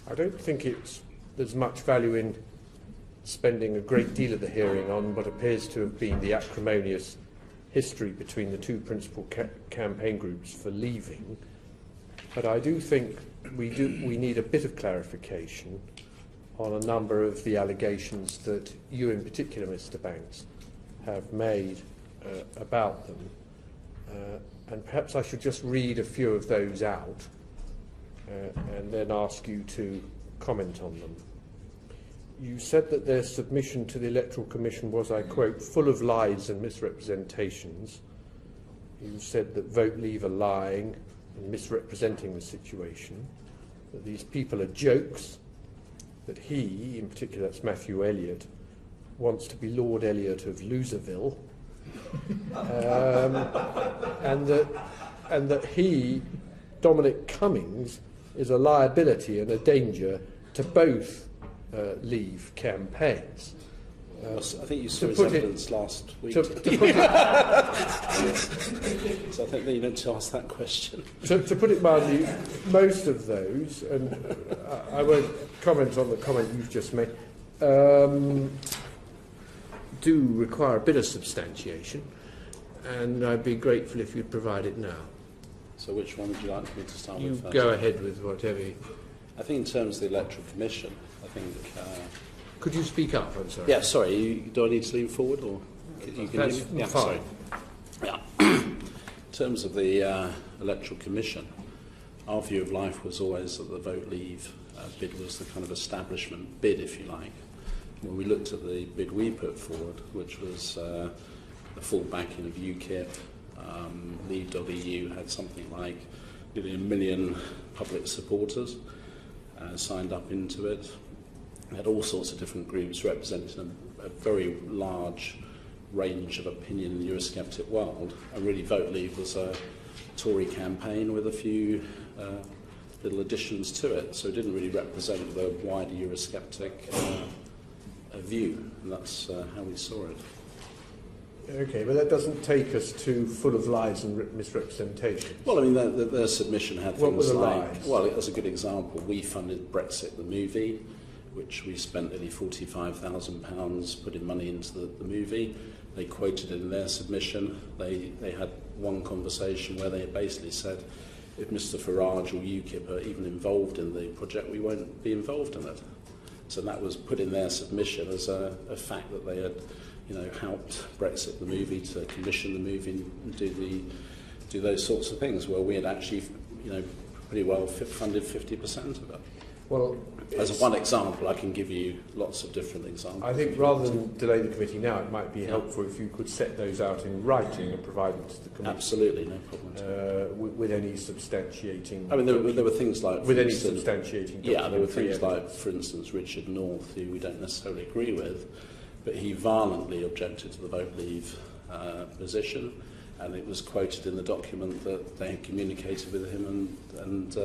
I don't think there's much value in spending a great deal of the hearing on what appears to have been the acrimonious history between the two principal campaign groups for leaving. But I do think we need a bit of clarification on a number of the allegations that you in particular, Mr. Banks, have made about them. And perhaps I should just read a few of those out and then ask you to comment on them. You said that their submission to the Electoral Commission was, I quote, full of lies and misrepresentations. You said that Vote Leave are lying and misrepresenting the situation, that these people are jokes, that he, in particular that's Matthew Elliott, wants to be Lord Elliott of Loserville, and that he, Dominic Cummings, is a liability and a danger to both Leave campaigns. I think you saw his evidence last week. So I think that you meant to ask that question. To put it mildly, most of those, and I won't comment on the comment you've just made, do require a bit of substantiation, and I'd be grateful if you'd provide it now. So which one would you like me to start you with first? Go ahead with whatever. I think in terms of the Electoral Commission, I think... Could you speak up? I'm sorry. Yeah, sorry. Do I need to lean forward, or you can? That's yeah, fine. Sorry. Yeah. In terms of the Electoral Commission, our view of life was always that the Vote Leave bid was the kind of establishment bid, if you like. When we looked at the bid we put forward, which was the full backing of UKIP, Leave.eu had something like nearly 1 million public supporters signed up into it. We had all sorts of different groups representing a very large range of opinion in the Eurosceptic world. And really, Vote Leave was a Tory campaign with a few little additions to it. So it didn't really represent the wider Eurosceptic view. And that's how we saw it. Okay, but that doesn't take us to full of lies and misrepresentation. Well, I mean, their submission had what things were the like... lies? Well, as a good example, we funded Brexit, the movie, which we spent nearly £45,000 putting money into the movie. They quoted it in their submission. They had one conversation where they basically said, if Mr Farage or UKIP are even involved in the project, we won't be involved in it. So that was put in their submission as a fact that they had, helped Brexit, the movie, to commission the movie and do those sorts of things, where we had actually, pretty well funded 50% of it. Well, as one example, I can give you lots of different examples. I think rather than delay the committee now, it might be helpful if you could set those out in writing and provide them to the committee. Absolutely, no problem. With any substantiating... I mean, there were things like... With any substantiating... Yeah, there were things like, for instance, Richard North, who we don't necessarily agree with, but he violently objected to the Vote Leave position, and it was quoted in the document that they had communicated with him and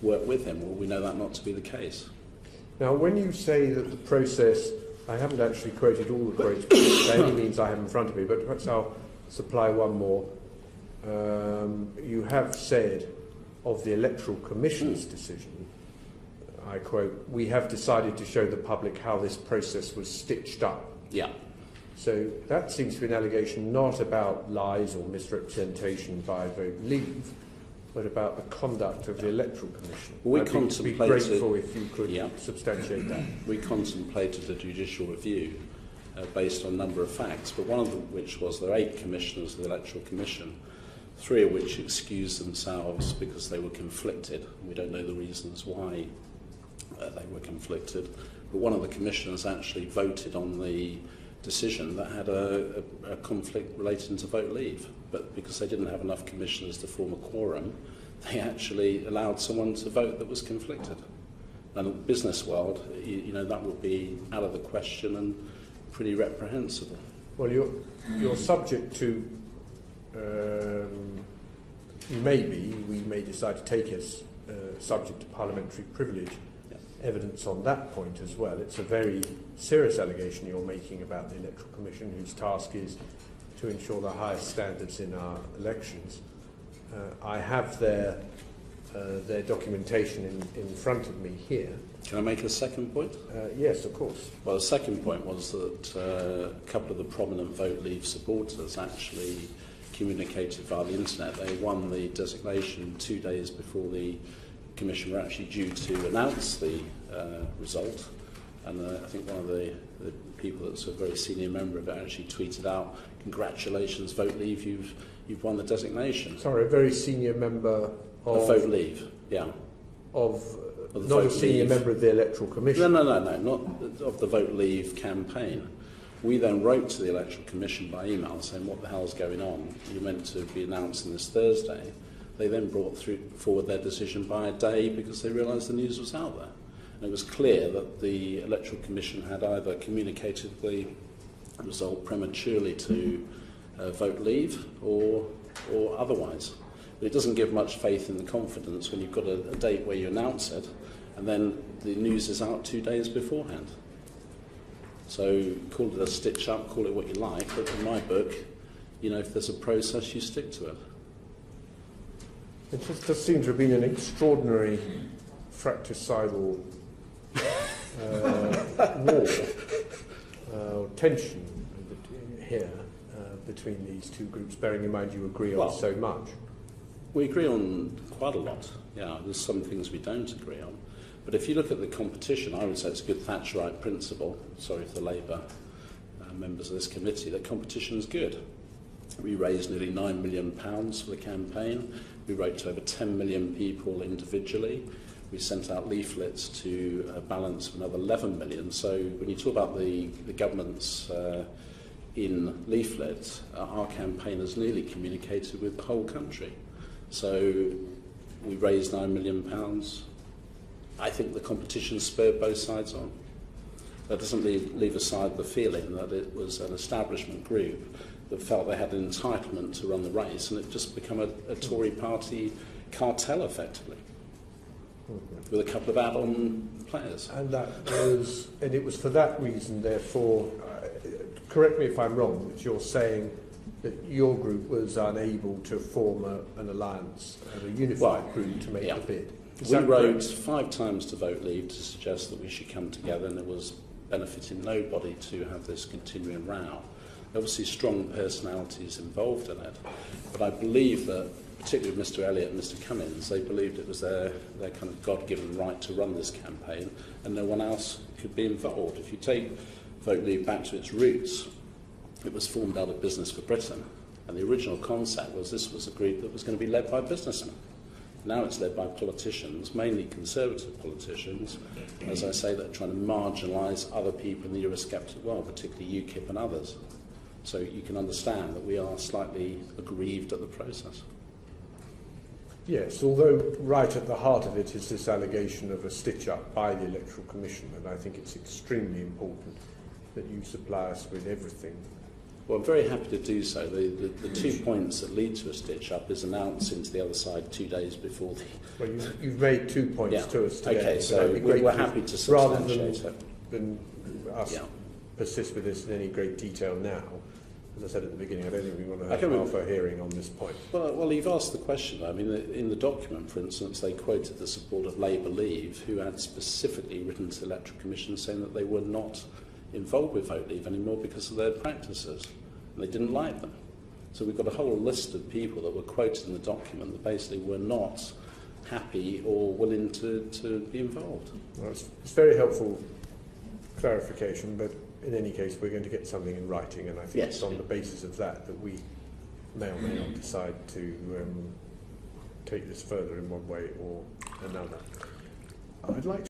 worked with him. Well, we know that not to be the case. Now, when you say that the process, I haven't actually quoted all the quotes by any means I have in front of me, but perhaps I'll supply one more. You have said of the Electoral Commission's decision, I quote, "We have decided to show the public how this process was stitched up." Yeah. So that seems to be an allegation not about lies or misrepresentation by Vote Leave, but about the conduct of the Electoral Commission. Well, I'd be grateful if you could substantiate that. We contemplated a judicial review based on a number of facts, but one of them which was there are 8 commissioners of the Electoral Commission, 3 of which excused themselves because they were conflicted. We don't know the reasons why they were conflicted, but one of the commissioners actually voted on the decision that had a conflict relating to Vote Leave, but because they didn't have enough commissioners to form a quorum, they actually allowed someone to vote that was conflicted. And in the business world, that would be out of the question and pretty reprehensible. Well, you're subject to, we may decide to take as subject to parliamentary privilege evidence on that point as well. It's a very serious allegation you're making about the Electoral Commission, whose task is to ensure the highest standards in our elections. I have there their documentation in front of me here. Can I make a second point? Yes, of course. Well, the second point was that a couple of the prominent Vote Leave supporters actually communicated via the internet. They won the designation 2 days before the Commission were actually due to announce the result. And I think one of the people that's a very senior member of it actually tweeted out, "Congratulations, Vote Leave, you've won the designation." Sorry, a very senior member of Vote Leave, yeah. Of Of the not a Vote senior Leave. member of the Electoral Commission. No, not of the Vote Leave campaign. We then wrote to the Electoral Commission by email saying, what the hell's going on? You're meant to be announcing this Thursday. They then brought forward their decision by a day because they realised the news was out there. And it was clear that the Electoral Commission had either communicated the result prematurely to Vote Leave or otherwise. But it doesn't give much faith in the confidence when you've got a date where you announce it and then the news is out 2 days beforehand. So call it a stitch-up, call it what you like, but in my book, you know, if there's a process, you stick to it. It just does seem to have been an extraordinary fratricidal war, tension here between these two groups, bearing in mind you agree on so much. We agree on quite a lot. Yeah, there's some things we don't agree on. But if you look at the competition, I would say it's a good Thatcherite principle, sorry for the Labour members of this committee, that competition is good. We raised nearly £9 million for the campaign. We wrote to over 10 million people individually. We sent out leaflets to a balance of another 11 million. So when you talk about the government's in leaflets, our campaign has nearly communicated with the whole country. So we raised £9 million. I think the competition spurred both sides on. That doesn't leave aside the feeling that it was an establishment group that felt they had an entitlement to run the race, and it just become a Tory party cartel effectively, with a couple of add-on players. And it was for that reason, therefore, correct me if I'm wrong, that you're saying that your group was unable to form an alliance and a unified group to make the bid. We wrote 5 times to Vote Leave to suggest that we should come together, and it was benefiting nobody to have this continuing row. Obviously strong personalities involved in it, but I believe that, particularly with Mr Elliott and Mr Cummins, they believed it was their kind of God-given right to run this campaign, and no one else could be involved. If you take Vote Leave back to its roots, it was formed out of Business for Britain, and the original concept was this was a group that was going to be led by businessmen. Now it's led by politicians, mainly Conservative politicians, as I say, that are trying to marginalise other people in the Eurosceptic world, particularly UKIP and others. So you can understand that we are slightly aggrieved at the process. Yes, although right at the heart of it is this allegation of a stitch-up by the Electoral Commission, and I think it's extremely important that you supply us with everything. Well, I'm very happy to do so. The 2 points that lead to a stitch-up is announcing to the other side 2 days before the... Well, you've made 2 points to us today. Okay, so we're happy to substantiate rather than us persist with this in any great detail now. As I said at the beginning, I don't think we want to have half a hearing on this point. Well, you've asked the question. I mean, in the document, for instance, they quoted the support of Labour Leave, who had specifically written to the Electoral Commission saying that they were not involved with Vote Leave anymore because of their practices, and they didn't like them. So we've got a whole list of people that were quoted in the document that basically were not happy or willing to be involved. Well, it's very helpful clarification, but in any case we're going to get something in writing, and I think it's on the basis of that that we may or may not decide to take this further in one way or another. I'd like to